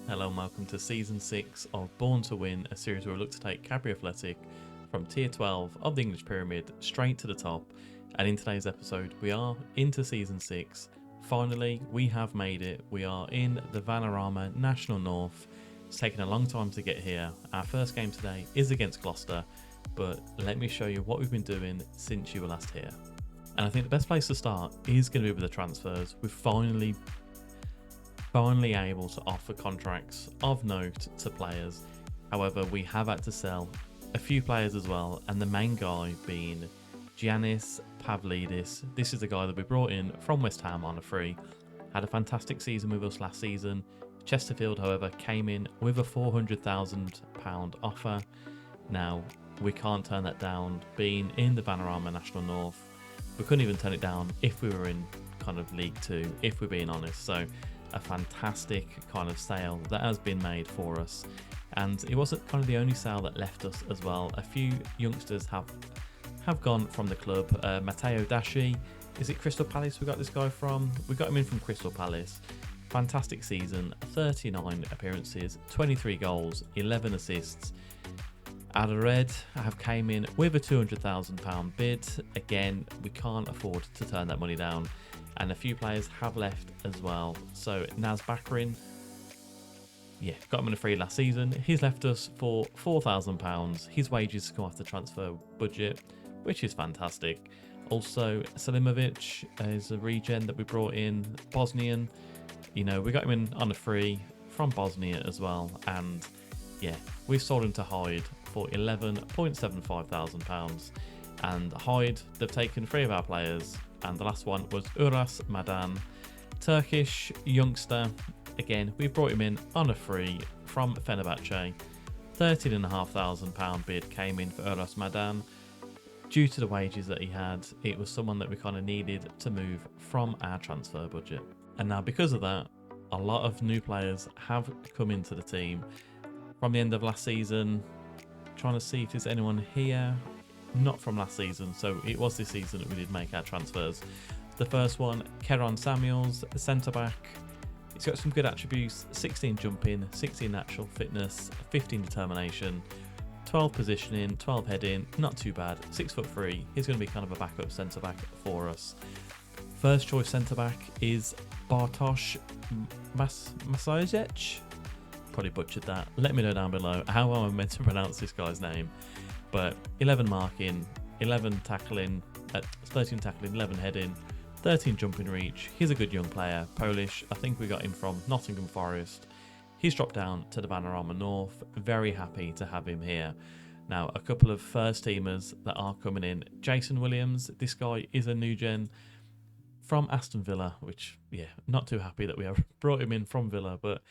Hello and welcome to Season 6 of Born to Win, a series where we look to take Cadbury Athletic from Tier 12 of the English Pyramid straight to the top. And in today's episode, we are into Season 6. Finally, we have made it. We are in the Vanarama National North. It's taken a long time to get here. Our first game today is against Gloucester, but let me show you what we've been doing since you were last here. And I think the best place to start is going to be with the transfers. We've finally able to offer contracts of note to players. However, we have had to sell a few players as well, and the main guy being Giannis Pavlidis. This is the guy that we brought in from West Ham on a free. Had a fantastic season with us last season. Chesterfield, however, came in with a £400,000 offer. Now, we can't turn that down. Being in the Vanarama National North, we couldn't even turn it down if we were in kind of League 2, if we're being honest. So a fantastic kind of sale that has been made for us, and it wasn't kind of the only sale that left us as well. A few youngsters have gone from the club. Matteo Dashi, is it Crystal Palace we got this guy from? We got him in from Crystal Palace. Fantastic season, 39 appearances, 23 goals, 11 assists. Red have came in with a £200,000 bid. Again, we can't afford to turn that money down. And a few players have left as well. So Naz Bakrin, got him on a free last season. He's left us for £4,000. His wages come off the transfer budget, which is fantastic. Also, Selimovic is a regen that we brought in, Bosnian. We got him in on a free from Bosnia as well. And we've sold him to Hyde for £11.75 thousand. And Hyde, they've taken 3 of our players, and the last one was Uras Madan, Turkish youngster. Again, we brought him in on a free from Fenerbahce. £13,500 bid came in for Uras Madan. Due to the wages that he had, it was someone that we kind of needed to move from our transfer budget. And now because of that, a lot of new players have come into the team from the end of last season. Trying to see if there's anyone here. Not from last season, so it was this season that we did make our transfers. The first one, Keron Samuels, centre back. He's got some good attributes: 16 jumping, 16 natural fitness, 15 determination, 12 positioning, 12 heading. Not too bad. 6'3". He's going to be kind of a backup centre back for us. First choice centre back is Bartosz Masajic. Probably butchered that. Let me know down below how I'm meant to pronounce this guy's name. But 11 marking, 11 tackling, 13 tackling, 11 heading, 13 jumping reach. He's a good young player, Polish. I think we got him from Nottingham Forest. He's dropped down to the Vanarama North. Very happy to have him here. Now, a couple of first teamers that are coming in. Jason Williams, this guy is a new gen from Aston Villa, which, not too happy that we have brought him in from Villa, but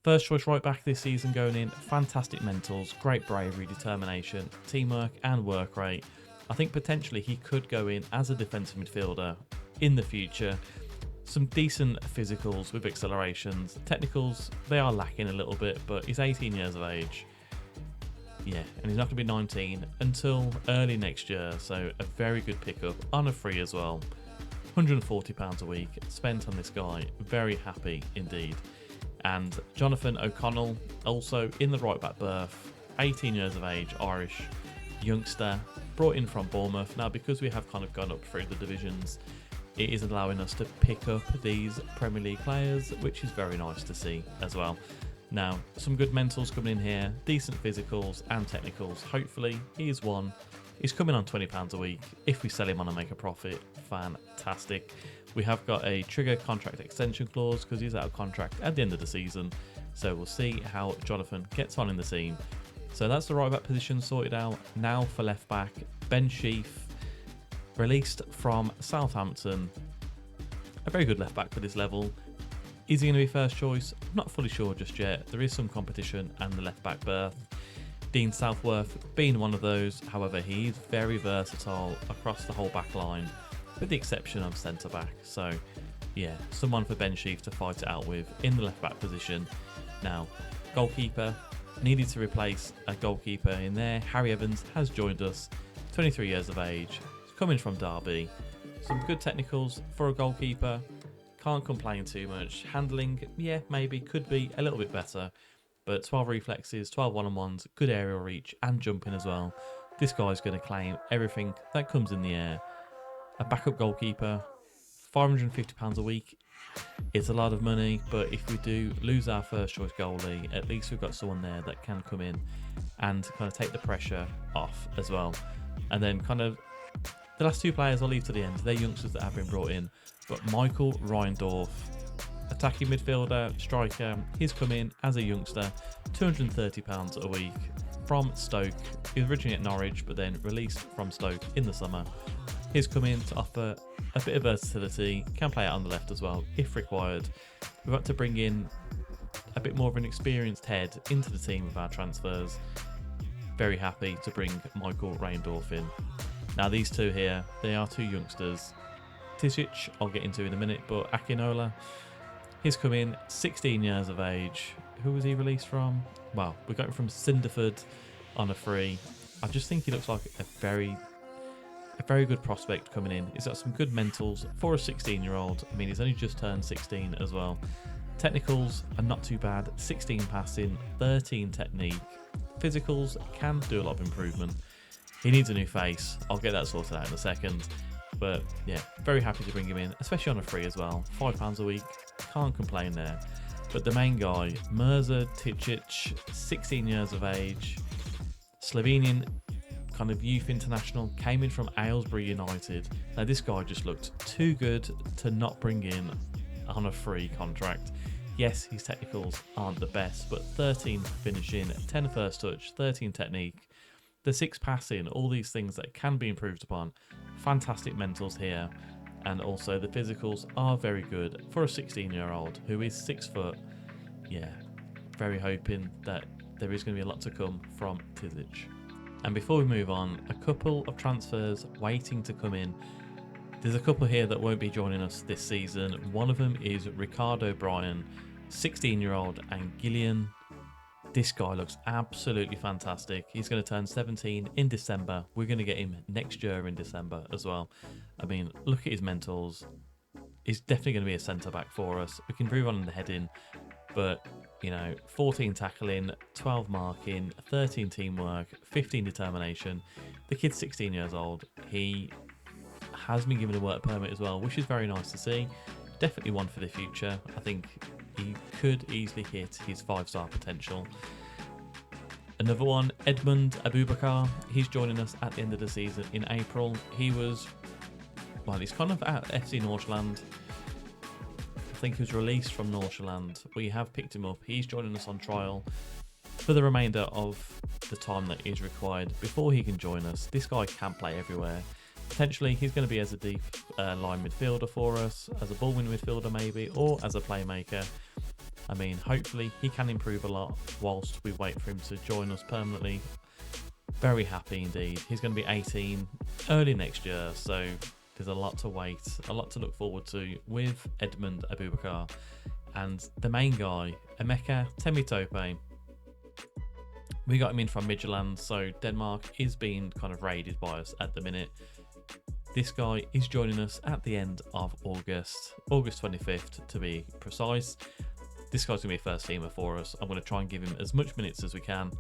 first choice right back this season going in. Fantastic mentals, great bravery, determination, teamwork and work rate. I think potentially he could go in as a defensive midfielder in the future. Some decent physicals with accelerations. Technicals, they are lacking a little bit, but he's 18 years of age. And he's not going to be 19 until early next year, so a very good pickup on a free as well. £140 a week spent on this guy. Very happy indeed. And Jonathan O'Connell, also in the right back berth, 18 years of age, Irish youngster, brought in from Bournemouth. Now, because we have kind of gone up through the divisions, it is allowing us to pick up these Premier League players, which is very nice to see as well. Now, some good mentals coming in here, decent physicals and technicals. Hopefully, he's one. He's coming on £20 a week. If we sell him on and make a profit, fantastic. We have got a trigger contract extension clause because he's out of contract at the end of the season. So we'll see how Jonathan gets on in the team. So that's the right back position sorted out. Now for left back, Ben Sheaf, released from Southampton. A very good left back for this level. Is he going to be first choice? I'm not fully sure just yet. There is some competition and the left back berth. Dean Southworth being one of those. However, he is very versatile across the whole back line, with the exception of centre back. So someone for Ben Sheaf to fight it out with in the left back position. Now, goalkeeper, needed to replace a goalkeeper in there. Harry Evans has joined us, 23 years of age, coming from Derby. Some good technicals for a goalkeeper. can't complain too much. Handling, yeah, maybe, could be a little bit better. But 12 reflexes, 12 one-on-ones, good aerial reach and jumping as well. This guy's going to claim everything that comes in the air. A backup goalkeeper, £550 a week. It's a lot of money, but if we do lose our first choice goalie, at least we've got someone there that can come in and kind of take the pressure off as well. And then kind of the last two players I'll leave to the end. They're youngsters that have been brought in. But Michael Reindorf, attacking midfielder, striker, he's come in as a youngster, £230 a week from Stoke. He was originally at Norwich, but then released from Stoke in the summer. He's come in to offer a bit of versatility, can play out on the left as well if required. We've got to bring in a bit more of an experienced head into the team with our transfers. Very happy to bring Michael Reindorf in. Now these two here, they are two youngsters. Tisic, I'll get into in a minute, but Akinola, he's come in, 16 years of age. Who was he released from? Well, we got him from Cinderford on a free. I just think he looks like a very good prospect coming in. He's got some good mentals for a 16-year-old. I mean, he's only just turned 16 as well. Technicals are not too bad. 16 passing, 13 technique. Physicals can do a lot of improvement. He needs a new face. I'll get that sorted out in a second. But yeah, very happy to bring him in, especially on a free as well. £5 a week, can't complain there. But the main guy, Mirza Ticic, 16 years of age, Slovenian kind of youth international, came in from Aylesbury United. Now this guy just looked too good to not bring in on a free contract. Yes, his technicals aren't the best, but 13 finishing, 10 first touch, 13 technique, the 6 passing, all these things that can be improved upon. Fantastic mentals here, and also the physicals are very good for a 16-year-old who is 6 foot. Yeah, very hoping that there is going to be a lot to come from Tisic. And before we move on, a couple of transfers waiting to come in. There's a couple here that won't be joining us this season. One of them is Ricardo Bryan, 16-year-old Anguillian. This guy looks absolutely fantastic. He's going to turn 17 in December. We're going to get him next year in December as well. I mean, look at his mentals. He's definitely going to be a centre-back for us. We can improve on the heading, but, you know, 14 tackling, 12 marking, 13 teamwork, 15 determination. The kid's 16 years old. He has been given a work permit as well, which is very nice to see. Definitely one for the future. I think he could easily hit his 5-star potential. Another one, Edmund Abubakar. He's joining us at the end of the season in April. He's kind of at FC Nordsjælland. I think he was released from Nordsjælland. We have picked him up. He's joining us on trial for the remainder of the time that is required before he can join us. This guy can play everywhere. Potentially, he's going to be as a deep line midfielder for us, as a ball-winning midfielder maybe, or as a playmaker. I mean, hopefully he can improve a lot whilst we wait for him to join us permanently. Very happy indeed. He's going to be 18 early next year, so there's a lot to wait, a lot to look forward to with Edmund Abubakar. And the main guy, Emeka Temitope. We got him in from Midtjylland, so Denmark is being kind of raided by us at the minute. This guy is joining us at the end of August 25th to be precise. This guy's going to be a first teamer for us. I'm going to try and give him as much minutes as we can.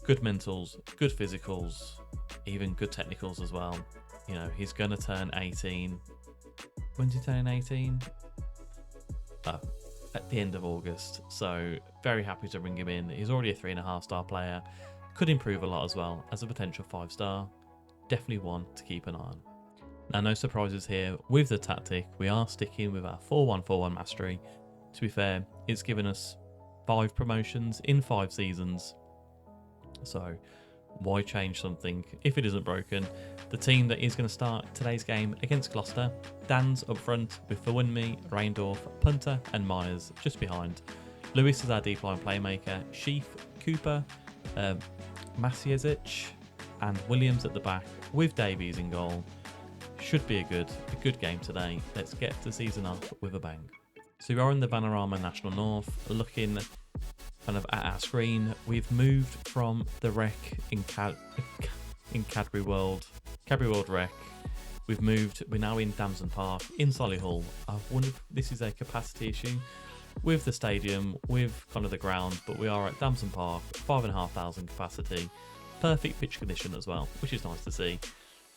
Good mentals, good physicals, even good technicals as well. You know, he's going to turn 18. When's he turning 18? At the end of August. So very happy to bring him in. He's already a 3.5-star player. Could improve a lot as well as a potential 5-star. Definitely one to keep an eye on. Now, no surprises here with the tactic. We are sticking with our 4-1-4-1 mastery. To be fair, it's given us 5 promotions in 5 seasons. So why change something if it isn't broken? The team that is going to start today's game against Gloucester, Dan's up front with Verwunmi, Reindorf, Punter and Myers just behind. Lewis is our deep line playmaker, Sheaf, Cooper, Masiesic and Williams at the back with Davies in goal. Should be a good game today. Let's get the season off with a bang. So we are in the Vanarama National North, looking kind of at our screen. We've moved from the wreck in Cadbury World Rec We're now in Damson Park in Solihull. I wonder if this is a capacity issue with the stadium, with kind of the ground, but we are at Damson Park, 5,500 capacity, perfect pitch condition as well, which is nice to see.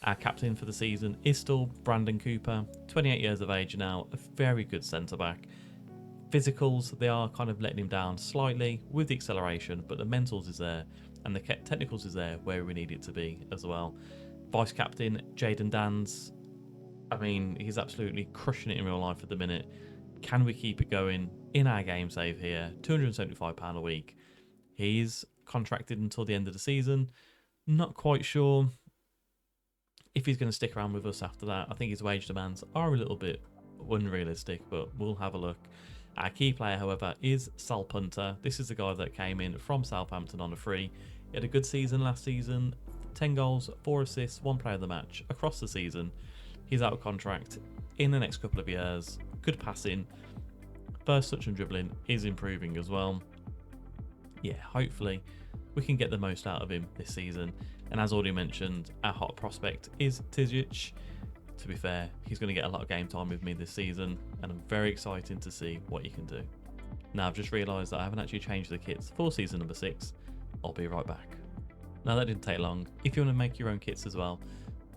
Our captain for the season is still Brandon Cooper, 28 years of age now, a very good centre-back. Physicals, they are kind of letting him down slightly with the acceleration, but the mentals is there, and the technicals is there where we need it to be as well. Vice captain, Jaden Dans, I mean, he's absolutely crushing it in real life at the minute. Can we keep it going in our game save here? £275 a week. He's contracted until the end of the season. Not quite sure if he's going to stick around with us after that. I think his wage demands are a little bit unrealistic, but we'll have a look. Our key player, however, is Sal Punter. This is the guy that came in from Southampton on a free. He had a good season last season. 10 goals, 4 assists, 1 player of the match across the season. He's out of contract in the next couple of years. Good passing. First touch and dribbling is improving as well. Yeah, hopefully we can get the most out of him this season. And as already mentioned, our hot prospect is Tizic. To be fair, he's going to get a lot of game time with me this season, and I'm very excited to see what he can do. Now, I've just realised that I haven't actually changed the kits for season number 6. I'll be right back. Now, that didn't take long. If you want to make your own kits as well,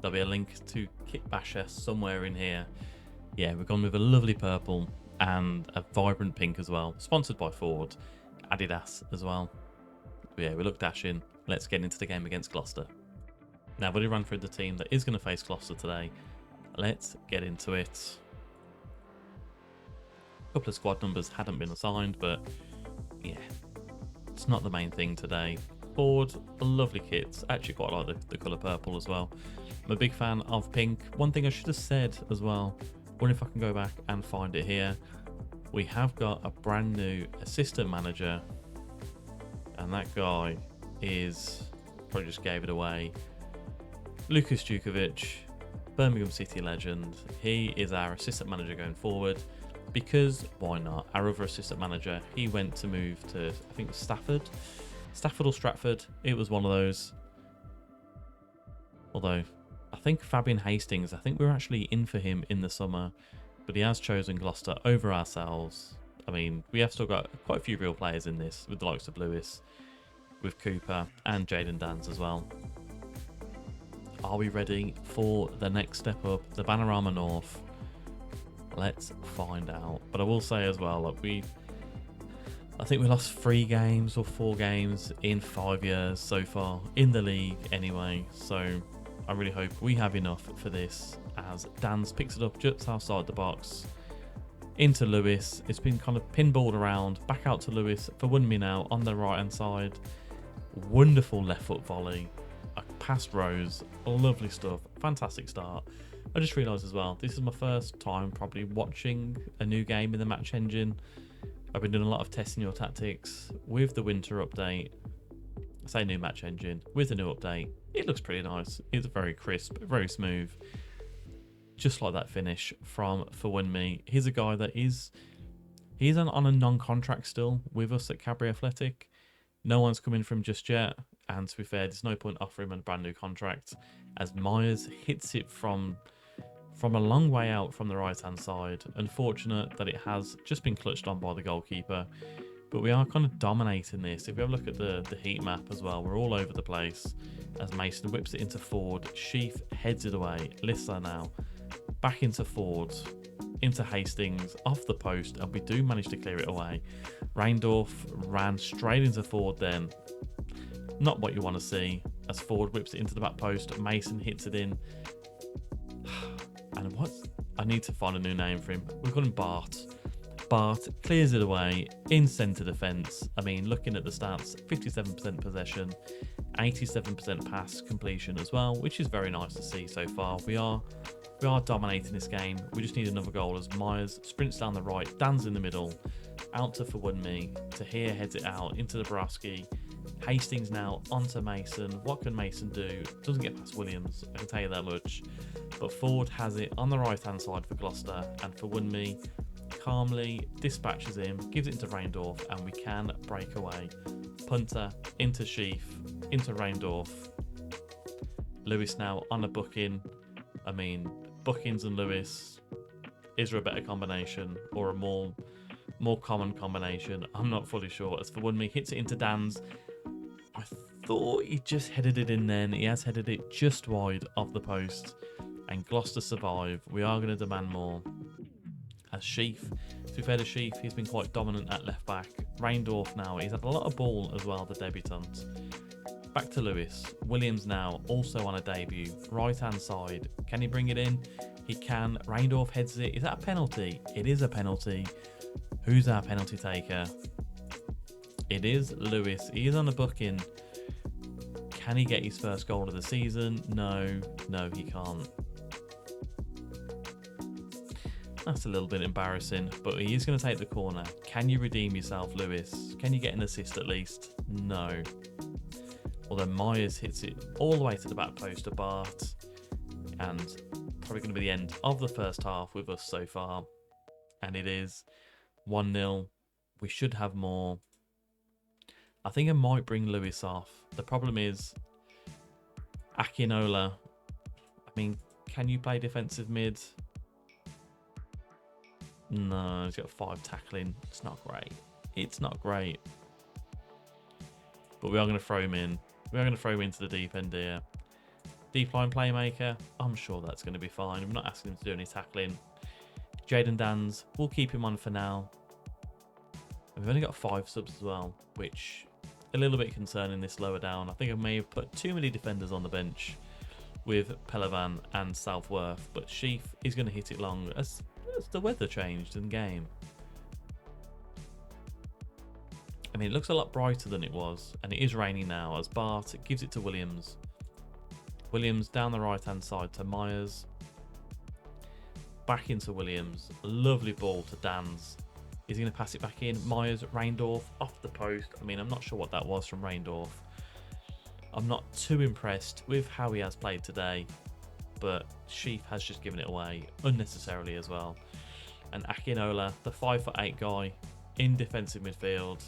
there'll be a link to Kit Basher somewhere in here. Yeah, we've gone with a lovely purple and a vibrant pink as well. Sponsored by Ford, Adidas as well. But yeah, we look dashing. Let's get into the game against Gloucester. Now, I've already run through the team that is going to face Gloucester today. Let's get into it. A couple of squad numbers hadn't been assigned, but yeah, it's not the main thing today. Ford, a lovely kit. Actually quite like the colour purple as well. I'm a big fan of pink. One thing I should have said as well, wonder if I can go back and find it here. We have got a brand new assistant manager, and that guy is, probably just gave it away, Lucas Djukovic, Birmingham City legend. He is our assistant manager going forward, because why not? Our other assistant manager, he went to move to, I think, Stafford or Stratford. It was one of those. Although I think Fabian Hastings, I think we were actually in for him in the summer, but he has chosen Gloucester over ourselves. I mean, we have still got quite a few real players in this, with the likes of Lewis, with Cooper and Jaden Dans as well. Are we ready for the next step up, the Panorama North? Let's find out. But I will say as well, like, I think we lost 3 games or 4 games in 5 years so far in the league anyway. So I really hope we have enough for this, as Dan's picks it up just outside the box into Lewis. It's been kind of pinballed around back out to Lewis for Wunmi now on the right hand side. Wonderful left foot volley, past Rose, lovely stuff, fantastic start. I just realised as well, this is my first time probably watching a new game in the match engine. I've been doing a lot of testing your tactics with the winter update. I say new match engine, with the new update, it looks pretty nice. It's very crisp, very smooth. Just like that finish from Fawunmi. He's a guy that he's on a non-contract still with us at Cadbury Athletic. No one's coming from just yet. And to be fair, there's no point offering him a brand new contract, as Myers hits it from a long way out from the right hand side. Unfortunate that it has just been clutched on by the goalkeeper, but we are kind of dominating this. If we have a look at the heat map as well, we're all over the place as Mason whips it into Ford. Sheaf heads it away. Lissa now back into Ford, into Hastings, off the post, and we do manage to clear it away. Reindorf ran straight into Ford then. Not what you want to see, as Ford whips it into the back post. Mason hits it in. And what? I need to find a new name for him. We've got him Bart. Bart clears it away in centre defence. I mean, looking at the stats, 57% possession, 87% pass completion as well, which is very nice to see so far. We are dominating this game. We just need another goal as Myers sprints down the right, Dan's in the middle, out to Fawunmi, to here heads it out into the Borowski. Hastings now onto Mason. What can Mason do? Doesn't get past Williams, I can tell you that much. But Ford has it on the right hand side for Gloucester, and Fawunmi calmly dispatches him, gives it into Reindorf, and we can break away. Punter into Sheaf, into Reindorf. Lewis now on a booking. I mean, Buckins and Lewis, is there a better combination or a more common combination? I'm not fully sure. As for Wunmi, hits it into Dan's. I thought he just headed it in then. He has headed it just wide of the post. And Gloucester survive. We are going to demand more. As Sheaf, to be fair to Sheaf, he's been quite dominant at left back. Reindorf now, he's had a lot of ball as well, the debutant. Back to Lewis. Williams now, also on a debut. Right hand side. Can he bring it in? He can. Reindorf heads it. Is that a penalty? It is a penalty. Who's our penalty taker? It is Lewis. He is on the booking. Can he get his first goal of the season? No, he can't. That's a little bit embarrassing, but he is going to take the corner. Can you redeem yourself, Lewis? Can you get an assist at least? No. Although Myers hits it all the way to the back post of Bart, and probably going to be the end of the first half with us so far. And it is 1-0. We should have more. I think I might bring Lewis off. The problem is Akinola. I mean, can you play defensive mid? No, he's got 5 tackling. It's not great. It's not great. But we are going to throw him in. We are going to throw him into the deep end here. Deep line playmaker. I'm sure that's going to be fine. We're not asking him to do any tackling. Jaden Dans, we'll keep him on for now. And we've only got 5 subs as well, which a little bit concerning this lower down. I think I may have put too many defenders on the bench with Pelavan and Southworth, but Sheaf is going to hit it long as the weather changed in game. I mean, it looks a lot brighter than it was, and it is raining now as Bart gives it to Williams. Williams down the right hand side to Myers. Back into Williams. Lovely ball to Dan's. Is he going to pass it back in? Myers, Reindorf off the post. I mean, I'm not sure what that was from Reindorf. I'm not too impressed with how he has played today, but Sheaf has just given it away unnecessarily as well. And Akinola, the 5'8" guy in defensive midfield.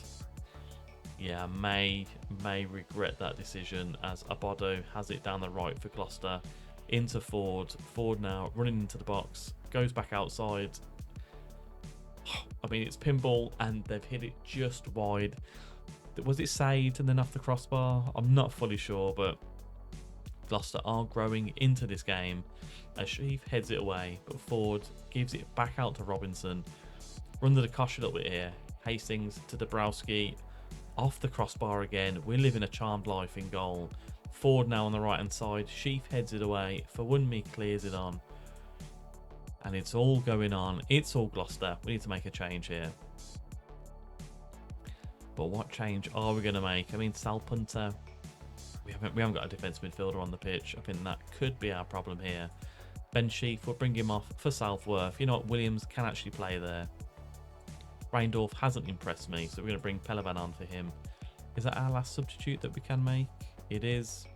Yeah, may regret that decision as Abodo has it down the right for Gloucester. Into Ford. Ford now running into the box. Goes back outside. I mean, it's pinball and they've hit it just wide. Was it saved and then off the crossbar? I'm not fully sure, but Gloucester are growing into this game as Sheaf heads it away, but Ford gives it back out to Robinson. Run to the Kosh a little bit here. Hastings to Dabrowski. Off the crossbar again. We're living a charmed life in goal. Ford now on the right hand side. Sheaf heads it away. Fawunmi clears it on. And it's all going on. It's all Gloucester. We need to make a change here. But what change are we going to make? I mean, Sal Punter. We haven't got a defensive midfielder on the pitch. I think that could be our problem here. Ben Sheaf, we'll bring him off for Southworth. You know what? Williams can actually play there. Reindorf hasn't impressed me, so we're going to bring Pelavan on for him. Is that our last substitute that we can make? It is.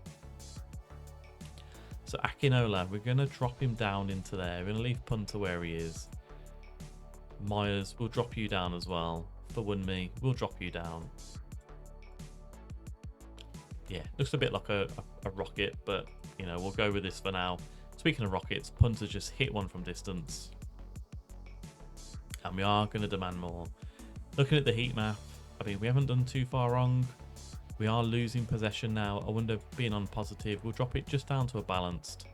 So Akinola, we're going to drop him down into there. We're going to leave Punter where he is. Myers, we'll drop you down as well. For Wunmi, we'll drop you down. Yeah, looks a bit like a rocket, but, you know, we'll go with this for now. Speaking of rockets, Punter just hit one from distance. And we are going to demand more. Looking at the heat map, I mean, we haven't done too far wrong. We are losing possession now. I wonder, being on positive, we'll drop it just down to a balanced.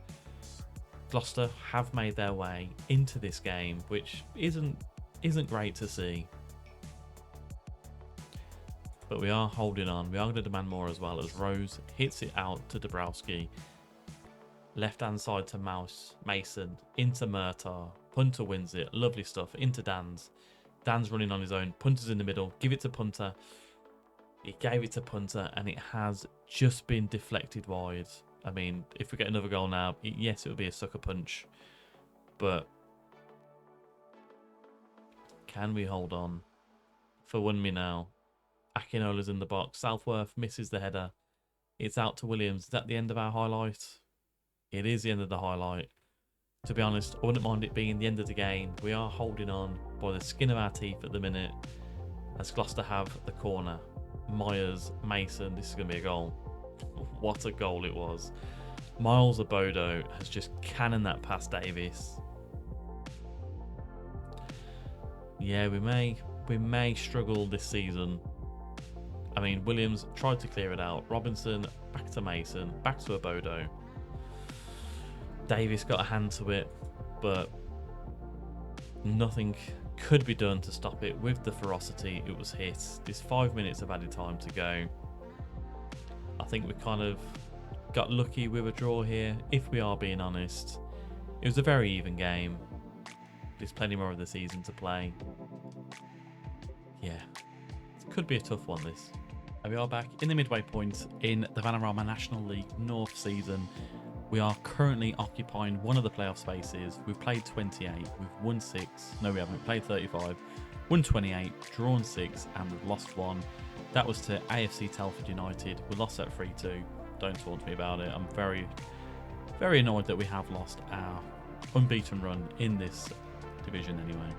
Gloucester have made their way into this game, which isn't great to see. But we are holding on. We are going to demand more as well as Rose hits it out to Dabrowski. Left hand side to Mason, into Murtar. Punter wins it. Lovely stuff. Into Dan's. Dan's running on his own. Punter's in the middle. Give it to Punter. He gave it to Punter and it has just been deflected wide. I mean, if we get another goal now, yes, it will be a sucker punch. But can we hold on? For Wunmi now. Akinola's in the box. Southworth misses the header. It's out to Williams. Is that the end of our highlight? It is the end of the highlight. To be honest, I wouldn't mind it being the end of the game. We are holding on by the skin of our teeth at the minute as Gloucester have the corner. Myers, Mason, this is going to be a goal. What a goal it was. Miles Abodo has just cannoned that past Davis. Yeah, we may struggle this season. I mean, Williams tried to clear it out. Robinson, back to Mason, back to Abodo. Davis got a hand to it, but nothing could be done to stop it with the ferocity it was hit. There's 5 minutes of added time to go. I think we kind of got lucky with a draw here, if we are being honest. It was a very even game. There's plenty more of the season to play. Yeah, it could be a tough one, this. And we are back in the midway point in the Vanarama National League North season. We are currently occupying one of the playoff spaces. We've played 28, we've won 6. No, we haven't. Played 35, won 28, drawn 6, and we've lost 1. That was to AFC Telford United. We lost that 3-2. Don't talk to me about it. I'm very, very annoyed that we have lost our unbeaten run in this division anyway.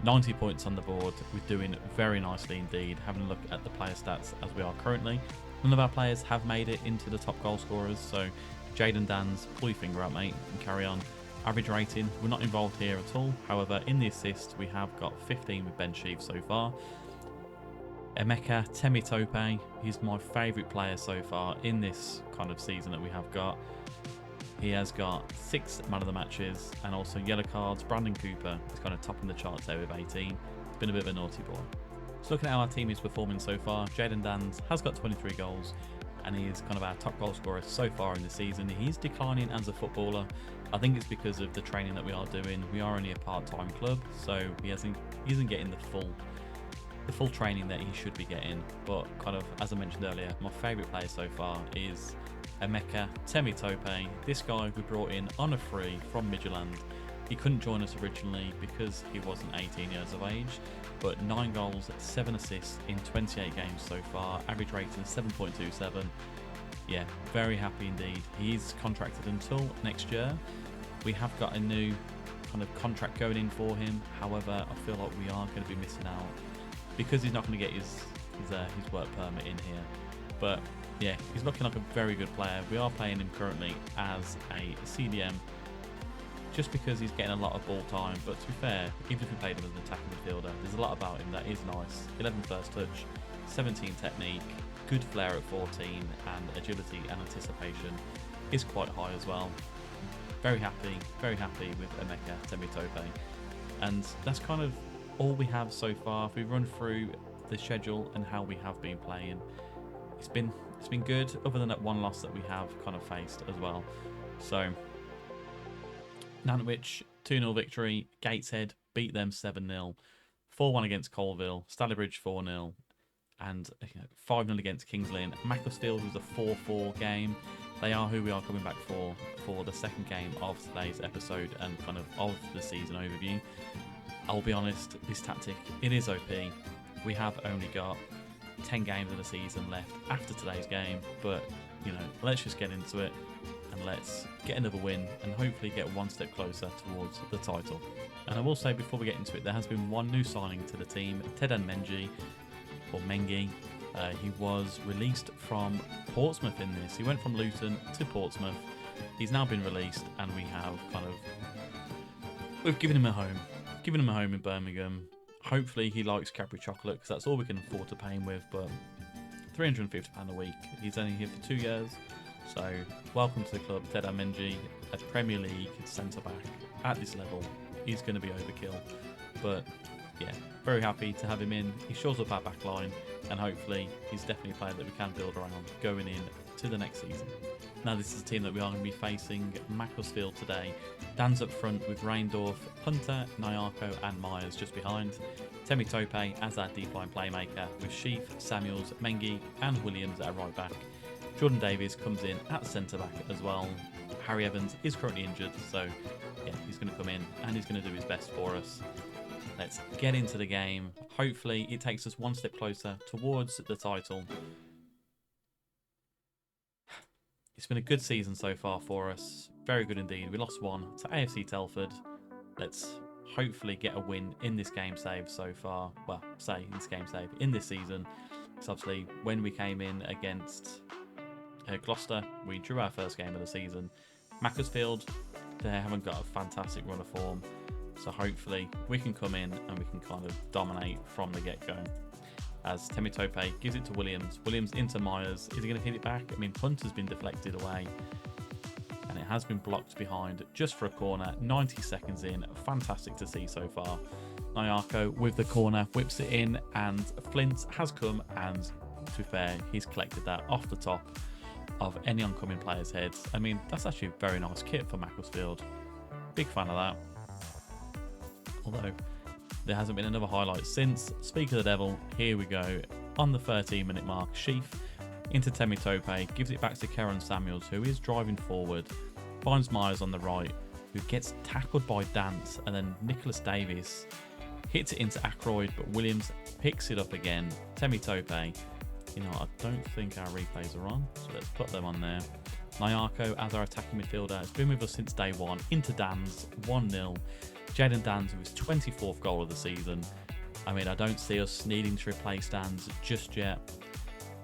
90 points on the board. We're doing very nicely indeed. Having a look at the player stats as we are currently. None of our players have made it into the top goal scorers, so Jaden Dans, pull your finger out, mate, and carry on. Average rating, we're not involved here at all. However, in the assist, we have got 15 with Ben Sheaf so far. Emeka Temitope, he's my favourite player so far in this kind of season that we have got. He has got 6 man of the matches and also yellow cards. Brandon Cooper is kind of topping the charts there with 18. It's been a bit of a naughty boy. So looking at how our team is performing so far, Jaden Dans has got 23 goals. And he is kind of our top goal scorer so far in the season. He's declining as a footballer. I think it's because of the training that we are doing. We are only a part-time club, so he isn't getting the full training that he should be getting. But kind of, as I mentioned earlier, my favourite player so far is Emeka Temitope. This guy we brought in on a free from Midtjylland. He couldn't join us originally because he wasn't 18 years of age, but 9 goals, 7 assists in 28 games so far, average rating 7.27. Yeah, very happy indeed. He's contracted until next year. We have got a new kind of contract going in for him. However, I feel like we are going to be missing out because he's not going to get his work permit in here. But yeah, he's looking like a very good player. We are playing him currently as a CDM, just because he's getting a lot of ball time. But to be fair, even if we played him as an attacking midfielder, there's a lot about him that is nice. 11 first touch, 17 technique, good flair at 14, and agility and anticipation is quite high as well. Very happy with Emeka Temitope. And that's kind of all we have so far. If we run through the schedule and how we have been playing, it's been good, other than that one loss that we have kind of faced as well. So Nantwich 2-0 victory, Gateshead beat them 7-0, 4-1 against Colville, Stalybridge 4-0, and 5-0 against Kings Lynn. Macclesfield was a 4-4 game. They are who we are coming back for the second game of today's episode and kind of the season overview. I'll be honest, this tactic, it is OP. We have only got 10 games of the season left after today's game, but let's just get into it. And let's get another win and hopefully get one step closer towards the title. And I will say before we get into it, there has been one new signing to the team, Tedan Mengi, or Mengi. He was released from Portsmouth in this. He went from Luton to Portsmouth. He's now been released, and we've given him a home in Birmingham. Hopefully he likes Cadbury chocolate, because that's all we can afford to pay him with. But £350 a week. He's only here for 2 years. So, welcome to the club, Tedan Mengi, a Premier League centre-back at this level. He's going to be overkill. But, yeah, very happy to have him in. He shores up our back line, and hopefully he's definitely a player that we can build around going in to the next season. Now, this is a team that we are going to be facing Macclesfield today. Dan's up front with Reindorf, Hunter, Nyarko and Myers just behind. Temitope as our deep line playmaker with Sheaf, Samuels, Mengi and Williams at right back. Jordan Davies comes in at centre-back as well. Harry Evans is currently injured, so yeah, he's going to come in and he's going to do his best for us. Let's get into the game. Hopefully it takes us one step closer towards the title. It's been a good season so far for us. Very good indeed. We lost 1 to AFC Telford. Let's hopefully get a win in this game save so far. Well, in this game save in this season. Because obviously when we came in against Gloucester, we drew our first game of the season. Macclesfield, they haven't got a fantastic run of form, so hopefully we can come in and we can kind of dominate from the get-go. As Temi Tope gives it to Williams. Williams into Myers. Is he going to hit it back? I mean, Hunter's been deflected away, and it has been blocked behind just for a corner. 90 seconds in. Fantastic to see so far. Nyarko with the corner whips it in, and Flint has come, and to be fair, he's collected that off the top of any oncoming players' heads. I mean, that's actually a very nice kit for Macclesfield. Big fan of that. Although there hasn't been another highlight since. Speak of the devil, here we go. On the 13-minute mark, Sheaf into Temi Tope, gives it back to Karen Samuels, who is driving forward, finds Myers on the right, who gets tackled by Dance, and then Nicholas Davis hits it into Ackroyd, but Williams picks it up again. Temi Tope, you know, I don't think our replays are on, so let's put them on there. Nyarko as our attacking midfielder has been with us since day one. Into Dans, 1-0. Jaden Dans with his 24th goal of the season. I mean, I don't see us needing to replace Dans just yet.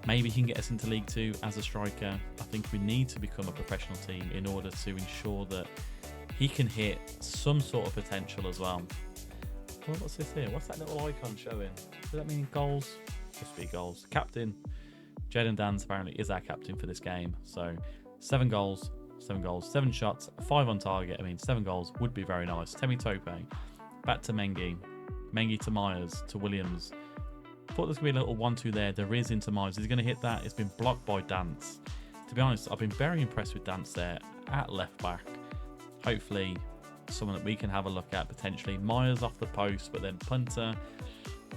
Maybe he can get us into League 2 as a striker. I think we need to become a professional team in order to ensure that he can hit some sort of potential as well. Well, what's this here? What's that little icon showing? Does that mean goals? Must be goals. Captain. Jaden Dans apparently is our captain for this game. So 7 goals, 7 shots, 5 on target. I mean, 7 goals would be very nice. Temi Tope, back to Mengi. Mengi to Myers, to Williams. Thought there's going to be a little 1-2 there. There is into Myers. Is he going to hit that? It's been blocked by Dance. To be honest, I've been very impressed with Dance there at left back. Hopefully, someone that we can have a look at potentially. Myers off the post, but then Punter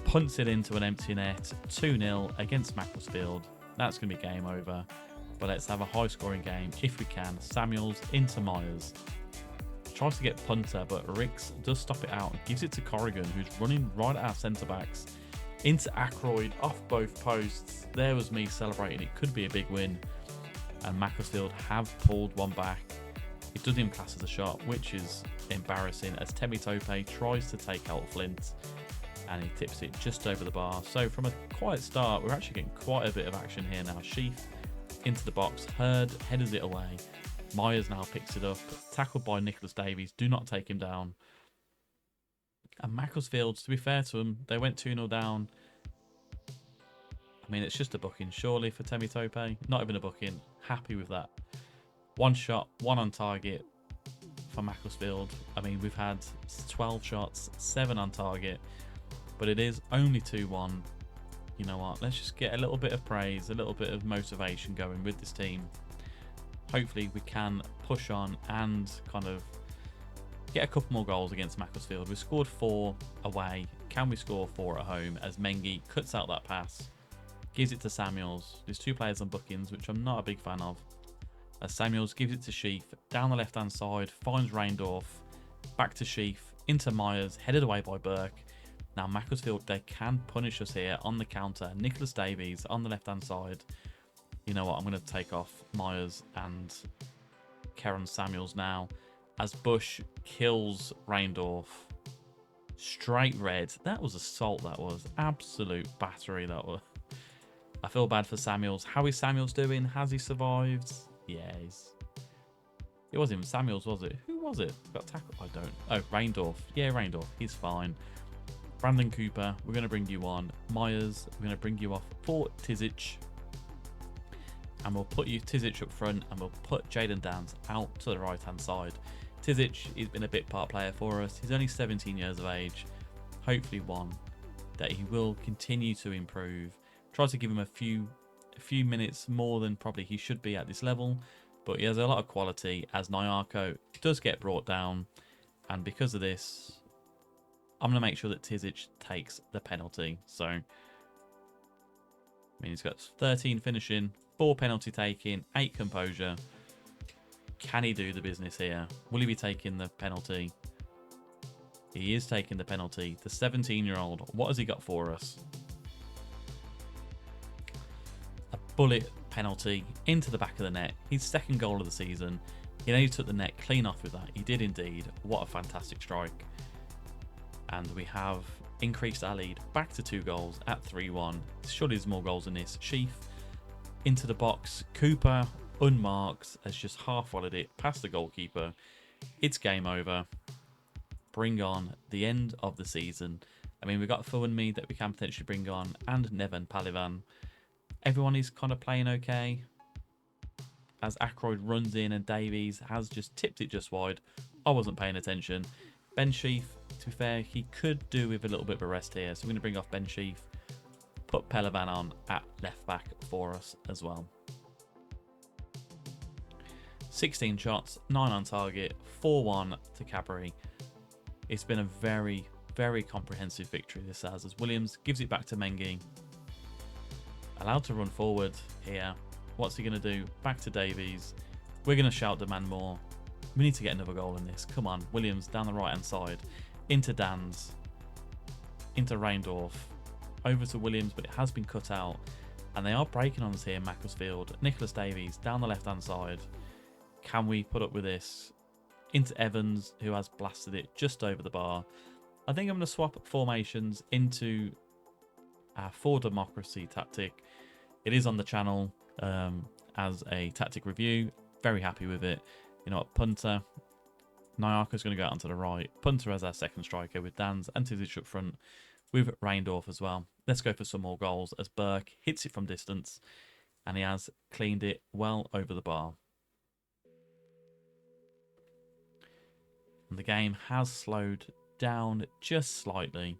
punts it into an empty net. 2-0 against Macclesfield. That's going to be game over. But let's have a high-scoring game if we can. Samuels into Myers. Tries to get Punter, but Ricks does stop it out. Gives it to Corrigan, who's running right at our centre-backs. Into Ackroyd, off both posts. There was me celebrating. It could be a big win. And Macclesfield have pulled one back. It doesn't even class as a shot, which is embarrassing, as Temi Tope tries to take out Flint. And he tips it just over the bar. So from a quiet start, we're actually getting quite a bit of action here now. Sheaf into the box. Hurd headers it away. Myers now picks it up. Tackled by Nicholas Davies. Do not take him down. And Macclesfield, to be fair to them, they went 2-0 down. I mean, it's just a booking, surely, for Temi Tope. Not even a booking. Happy with that. 1 shot, 1 on target for Macclesfield. I mean, we've had 12 shots, 7 on target. But it is only 2-1. You know what? Let's just get a little bit of praise, a little bit of motivation going with this team. Hopefully we can push on and kind of get a couple more goals against Macclesfield. We've scored 4 away. Can we score 4 at home as Mengi cuts out that pass, gives it to Samuels. There's 2 players on bookings, which I'm not a big fan of. As Samuels gives it to Sheaf, down the left-hand side, finds Reindorf, back to Sheaf, into Myers, headed away by Burke. Now Macclesfield, they can punish us here on the counter. Nicholas Davies on the left-hand side. You know what, I'm going to take off Myers and Karen Samuels now, as Bush kills Reindorf. Straight red. That was assault, that was. Absolute battery, that was. I feel bad for Samuels. How is Samuels doing? Has he survived? Yeah, it wasn't even Samuels, was it? Who was it? Got tackled? I don't. Oh, Reindorf. Yeah, Reindorf. He's fine. Brandon Cooper, we're going to bring you on. Myers, we're going to bring you off for Tizic. And we'll put you Tizic up front, and we'll put Jaden Dance out to the right-hand side. Tizic, he's been a bit part player for us. He's only 17 years of age. Hopefully one that he will continue to improve. Try to give him a few minutes more than probably he should be at this level, but he has a lot of quality, as Nyarko does get brought down. And because of this, I'm going to make sure that Tizic takes the penalty. So, I mean, he's got 13 finishing, 4 penalty taking, 8 composure. Can he do the business here? Will he be taking the penalty? He is taking the penalty. The 17-year-old, what has he got for us? A bullet penalty into the back of the net. His 2nd goal of the season. He nearly took the net clean off with that. He did indeed. What a fantastic strike. And we have increased our lead back to 2 goals at 3-1. Surely there's more goals than this. Sheaf into the box. Cooper, unmarked, has just half volleyed it past the goalkeeper. It's game over. Bring on the end of the season. I mean, we've got Fuanmi that we can potentially bring on, and Neven Palivan. Everyone is kind of playing okay. As Ackroyd runs in and Davies has just tipped it just wide. I wasn't paying attention. Ben Sheaf, to be fair, he could do with a little bit of a rest here. So I'm going to bring off Ben Sheaf. Put Pelivan on at left back for us as well. 16 shots, 9 on target, 4-1 to Cadbury. It's been a very, very comprehensive victory this has, as Williams gives it back to Mengi. Allowed to run forward here. What's he going to do? Back to Davies. We're going to shout demand more. We need to get another goal in this. Come on. Williams down the right hand side. Into Dans. Into Reindorf. Over to Williams, but it has been cut out. And they are breaking on us here in Macclesfield. Nicholas Davies down the left hand side. Can we put up with this? Into Evans, who has blasted it just over the bar. I think I'm going to swap formations into our for democracy tactic. It is on the channel as a tactic review. Very happy with it. You know what, punter. Nyarko's going to go out onto the right. Punter as our second striker with Danz and Tizic up front with Reindorf as well. Let's go for some more goals as Burke hits it from distance and he has cleaned it well over the bar. And the game has slowed down just slightly.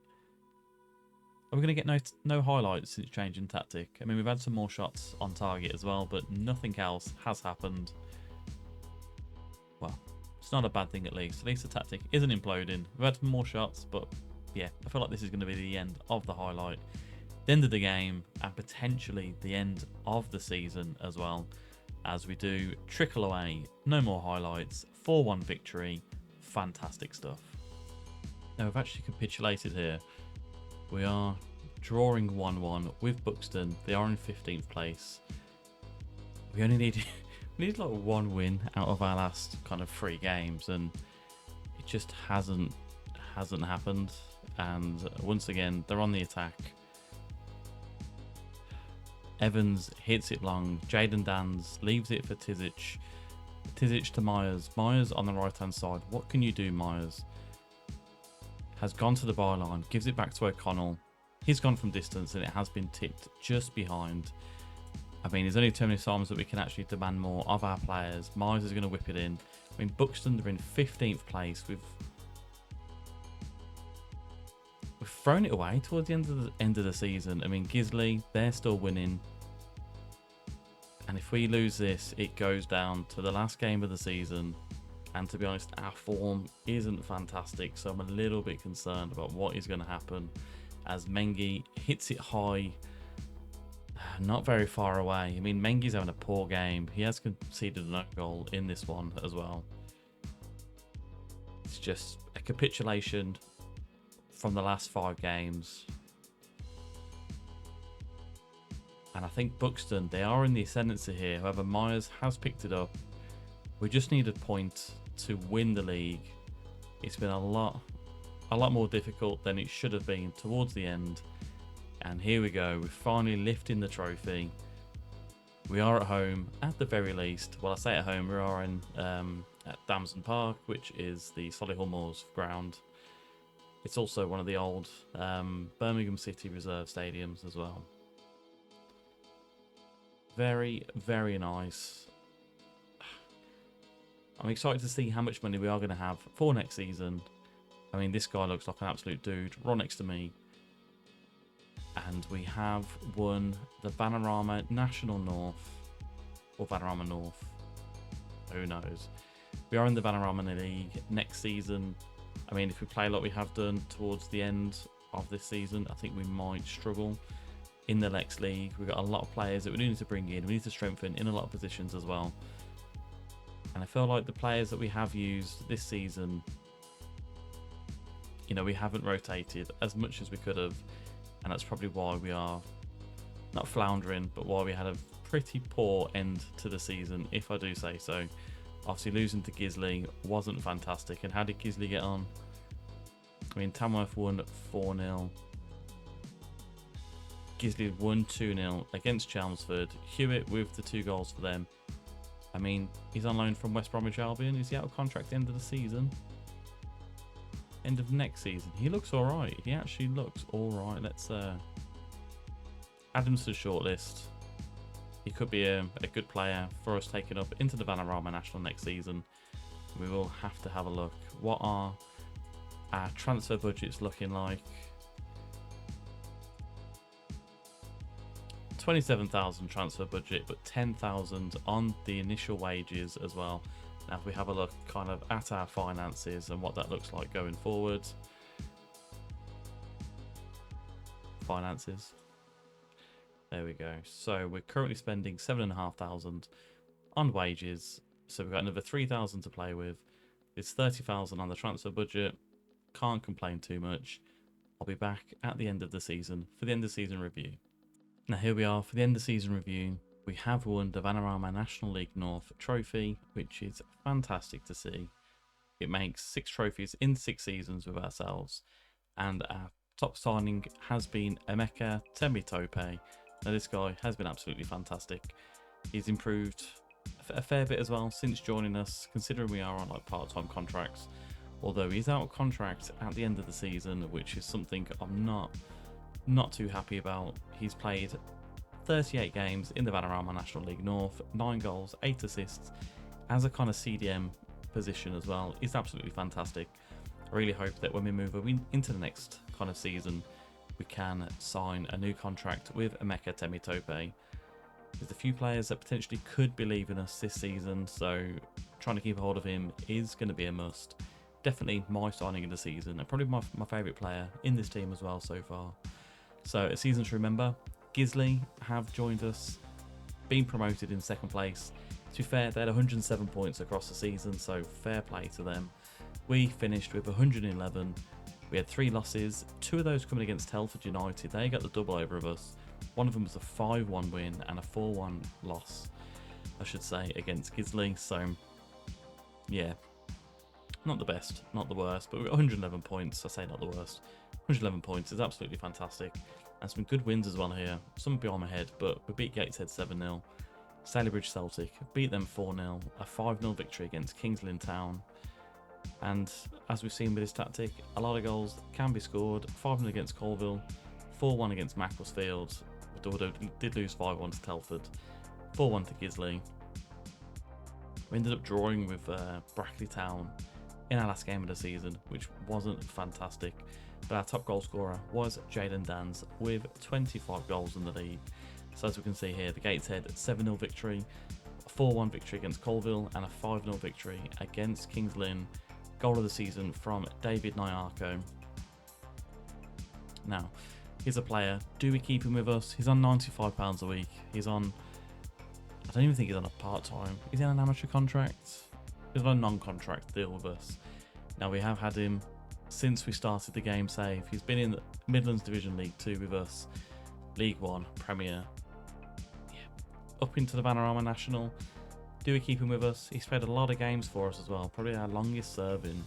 Are we going to get no highlights since changing tactic? I mean, we've had some more shots on target as well, but nothing else has happened. Well, it's not a bad thing at least. At least the tactic isn't imploding. We've had some more shots, but yeah, I feel like this is going to be the end of the highlight. The end of the game, and potentially the end of the season as well, as we do trickle away. No more highlights. 4-1 victory. Fantastic stuff. Now, we've actually capitulated here. We are drawing 1-1 with Buxton. They are in 15th place. We only need like one win out of our last kind of 3 games, and it just hasn't happened. And once again, they're on the attack. Evans hits it long. Jaden Dans leaves it for Tizic. Tizic to Myers. Myers on the right hand side. What can you do, Myers? Has gone to the byline, gives it back to O'Connell. He's gone from distance and it has been tipped just behind. I mean, there's only too many times that we can actually demand more of our players. Myers is going to whip it in. I mean, Buxton are in 15th place. We've thrown it away towards the end of the season. I mean, Gisley, they're still winning. And if we lose this, it goes down to the last game of the season. And to be honest, our form isn't fantastic, so I'm a little bit concerned about what is going to happen as Mengi hits it high, not very far away. I mean, Mengi's having a poor game. He has conceded an own goal in this one as well. It's just a capitulation from the last 5 games. And I think Buxton, they are in the ascendancy here. However, Myers has picked it up. We just need a point to win the league. It's been a lot more difficult than it should have been towards the end. And here we go. We're finally lifting the trophy. We are at home at the very least. Well, I say at home. We are in at Damson Park, which is the Solihull Moors ground. It's also one of the old Birmingham City Reserve stadiums as well. Very, very nice. I'm excited to see how much money we are going to have for next season. I mean, this guy looks like an absolute dude right next to me. And we have won the Vanarama National North. Or Vanarama North. Who knows? We are in the Vanarama League next season. I mean, if we play like we have done towards the end of this season, I think we might struggle in the Lex League. We've got a lot of players that we need to bring in. We need to strengthen in a lot of positions as well. And I feel like the players that we have used this season, you know, we haven't rotated as much as we could have. And that's probably why we are not floundering, but why we had a pretty poor end to the season, if I do say so. Obviously, losing to Gisley wasn't fantastic. And how did Gisley get on? I mean, Tamworth won 4-0. Gisley won 2-0 against Chelmsford. Hewitt with the 2 goals for them. I mean, he's on loan from West Bromwich Albion. Is he out of contract at the end of the season? End of next season. He looks alright. He actually looks alright. Let's add him to the shortlist. He could be a good player for us taking up into the Vanarama National next season. We will have to have a look. What are our transfer budgets looking like? 27,000 transfer budget, but 10,000 on the initial wages as well. Now, if we have a look kind of at our finances and what that looks like going forward. Finances. There we go. So we're currently spending 7,500 on wages. So we've got another 3,000 to play with. It's 30,000 on the transfer budget. Can't complain too much. I'll be back at the end of the season for the end of season review. Now here we are for the end of season review. We have won the Vanarama National League North trophy, which is fantastic to see. It makes 6 trophies in 6 seasons with ourselves. And our top signing has been Emeka Temitope. Now this guy has been absolutely fantastic. He's improved a fair bit as well since joining us, considering we are on like part-time contracts. Although he's out of contract at the end of the season, which is something I'm not too happy about. He's played 38 games in the Vanarama National League North, 9 goals, 8 assists, as a kind of CDM position as well. He's absolutely fantastic. I really hope that when we move into the next kind of season, we can sign a new contract with Emeka Temitope. There's a few players that potentially could be leaving us this season, so trying to keep a hold of him is going to be a must. Definitely my signing of the season, and probably my favourite player in this team as well so far. So a season to remember. Gisley have joined us, been promoted in 2nd place. To be fair, they had 107 points across the season, so fair play to them. We finished with 111. We had 3 losses, 2 of those coming against Telford United. They got the double over of us. One of them was a 5-1 win and a 4-1 loss, I should say, against Gisley. So, yeah, not the best, not the worst, but we've got 111 points. I say not the worst. 111 points is absolutely fantastic. And some good wins as well here. Some behind my head, but we beat Gateshead 7-0. Stalybridge Celtic beat them 4-0. A 5-0 victory against Kings Lynn Town. And as we've seen with this tactic, a lot of goals can be scored. 5-0 against Colville, 4-1 against Macclesfield. Although did lose 5-1 to Telford, 4-1 to Gisley. We ended up drawing with Brackley Town in our last game of the season, which wasn't fantastic. But our top goal scorer was Jaden Dans with 25 goals in the league. So as we can see here, the Gateshead 7-0 victory, a 4-1 victory against Colville, and a 5-0 victory against Kings Lynn. Goal of the season from David Nyarko. Now, here's a player. Do we keep him with us? He's on £95 a week. He's on, I don't even think he's on a part-time. He's in an amateur contract. He's on a non-contract deal with us. Now, we have had him since we started the game save. He's been in the Midlands Division League 2 with us, League 1, Premier, up into the Vanarama National. Do we keep him with us? He's played a lot of games for us as well. Probably our longest serving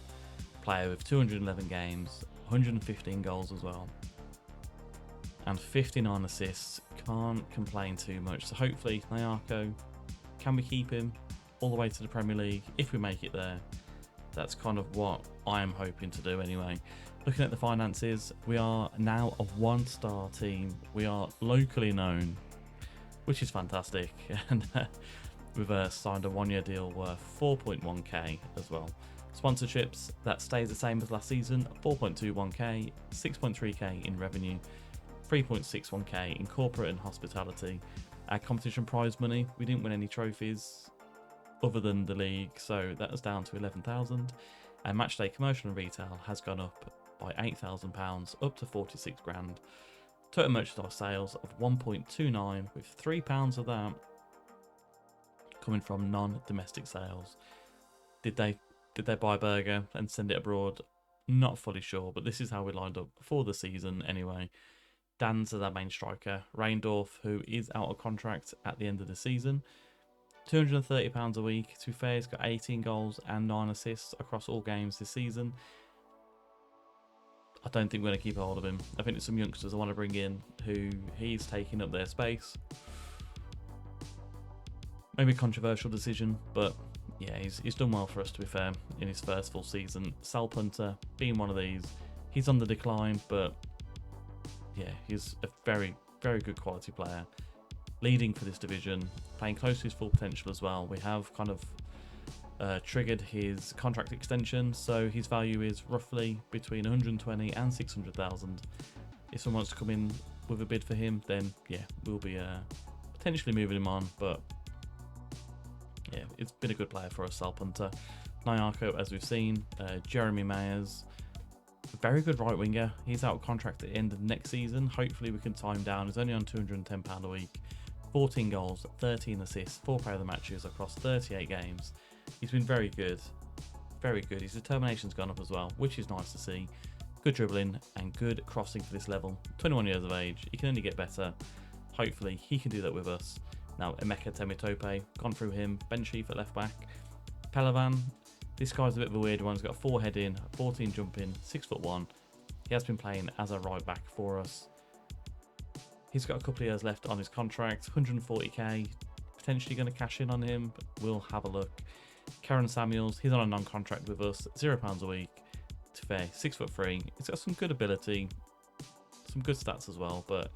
player with 211 games, 115 goals as well, and 59 assists. Can't complain too much. So hopefully, Nyarko, can we keep him all the way to the Premier League if we make it there? That's kind of what I am hoping to do anyway. Looking at the finances, we are now a 1-star team. We are locally known, which is fantastic. And we've signed a 1-year deal worth 4.1k as well. Sponsorships, that stays the same as last season, 4.21k, 6.3k in revenue, 3.61k in corporate and hospitality. Our competition prize money, we didn't win any trophies other than the league, so that was down to 11,000. And matchday commercial and retail has gone up by £8,000 up to 46 grand. Total merchandise sales of 1.29, with £3 of that coming from non-domestic sales. Did they buy a burger and send it abroad? Not fully sure, but this is how we lined up for the season anyway. Dan's as our main striker. Reindorf, who is out of contract at the end of the season, £230 a week. To be fair, he's got 18 goals and 9 assists across all games this season. I don't think we're going to keep a hold of him. I think there's some youngsters I want to bring in who he's taking up their space. Maybe a controversial decision, but yeah, he's done well for us, to be fair, in his first full season. Sal Punter being one of these, he's on the decline, but yeah, he's a very, very good quality player. Leading for this division, playing close to his full potential as well. We have kind of triggered his contract extension, so his value is roughly between 120 and 600,000. If someone wants to come in with a bid for him, then yeah, we'll be potentially moving him on. But yeah, it's been a good player for us, Sal Punter. Nyarko, as we've seen, Jeremy Mayers, a very good right winger. He's out of contract at the end of next season. Hopefully we can tie him down. He's only on £210 a week. 14 goals, 13 assists, 4 player of the matches across 38 games. He's been very good, very good. His determination's gone up as well, which is nice to see. Good dribbling and good crossing for this level. 21 years of age, he can only get better. Hopefully he can do that with us. Now Emeka Temitope, gone through him. Ben Sheaf at left back. Pelavan, this guy's a bit of a weird one. He's got 4 heading, 14 jumping, 6'1". He has been playing as a right back for us. He's got a couple of years left on his contract, 140k. Potentially going to cash in on him, but we'll have a look. Karen Samuels, he's on a non-contract with us, £0 a week. To fair, 6'3". He's got some good ability, some good stats as well, but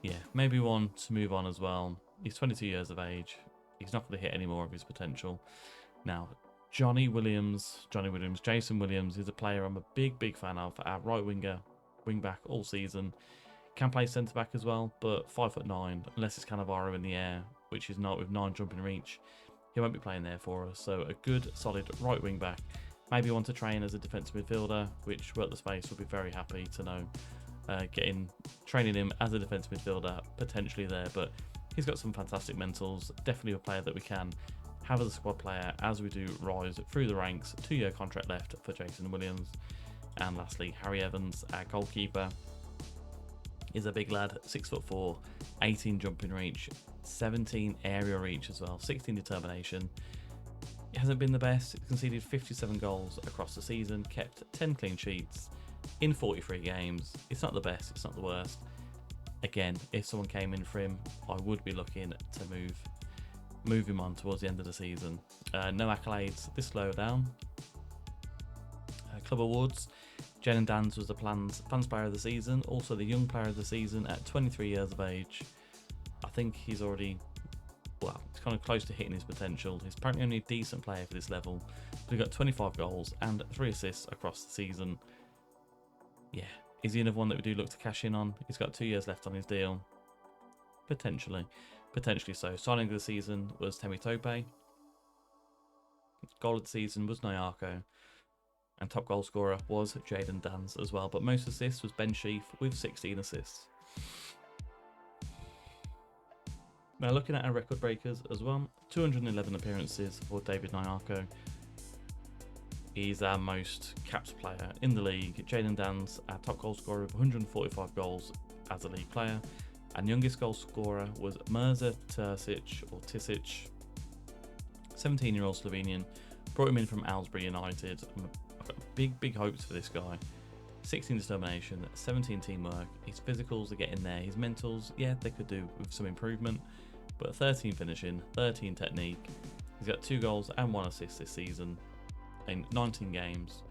yeah, maybe one to move on as well. He's 22 years of age. He's not going to hit any more of his potential. Now, Jason Williams is a player I'm a big fan of. Our right winger, wing back all season. Can play centre back as well, but 5'9", unless it's Cannavaro in the air, which is not, with 9 jumping reach. He won't be playing there for us. So a good, solid right wing back. Maybe want to train as a defensive midfielder, which Work the Space will be very happy to know. Training him as a defensive midfielder, potentially there, but he's got some fantastic mentals. Definitely a player that we can have as a squad player as we do rise through the ranks. 2-year contract left for Jason Williams. And lastly, Harry Evans, our goalkeeper. Is a big lad, 6'4", 18 jumping reach, 17 area reach as well, 16 determination. It hasn't been the best. He's conceded 57 goals across the season, kept 10 clean sheets in 43 games. It's not the best, it's not the worst. Again, if someone came in for him, I would be looking to move him on towards the end of the season. No accolades this low down. Club awards. Jalen Dans was the fans player of the season, also the young player of the season at 23 years of age. I think he's already, well, he's kind of close to hitting his potential. He's apparently only a decent player for this level. But he got 25 goals and 3 assists across the season. Yeah, is he another one that we do look to cash in on? He's got 2 years left on his deal. Potentially so. Signing of the season was Temitope. Goal of the season was Nyarko. And top goal scorer was Jaden Dans as well. But most assists was Ben Sheaf with 16 assists. Now looking at our record breakers as well. 211 appearances for David Nyarko. He's our most capped player in the league. Jaden Dans, our top goal scorer with 145 goals as a league player. And youngest goal scorer was Mirza Tisic, 17-year-old Slovenian. Brought him in from Aylesbury United. I've got big hopes for this guy. 16 determination, 17 teamwork. His physicals are getting there. His mentals, yeah, they could do with some improvement. But 13 finishing, 13 technique. He's got 2 goals and 1 assist this season in 19 games.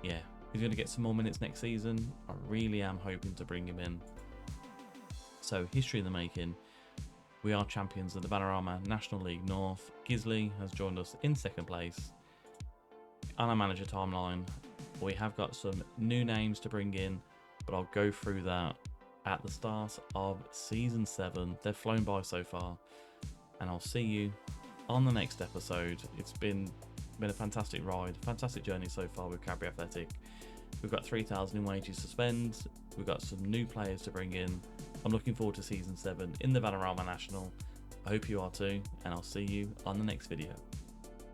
Yeah, he's going to get some more minutes next season. I really am hoping to bring him in. So, history in the making. We are champions of the Vanarama National League North. Gisley has joined us in 2nd place. On our manager timeline, we have got some new names to bring in, but I'll go through that at the start of Season 7. They've flown by so far, and I'll see you on the next episode. It's been a fantastic ride, fantastic journey so far with Cadbury Athletic. We've got 3,000 in wages to spend. We've got some new players to bring in. I'm looking forward to Season 7 in the Vanarama National. I hope you are too, and I'll see you on the next video.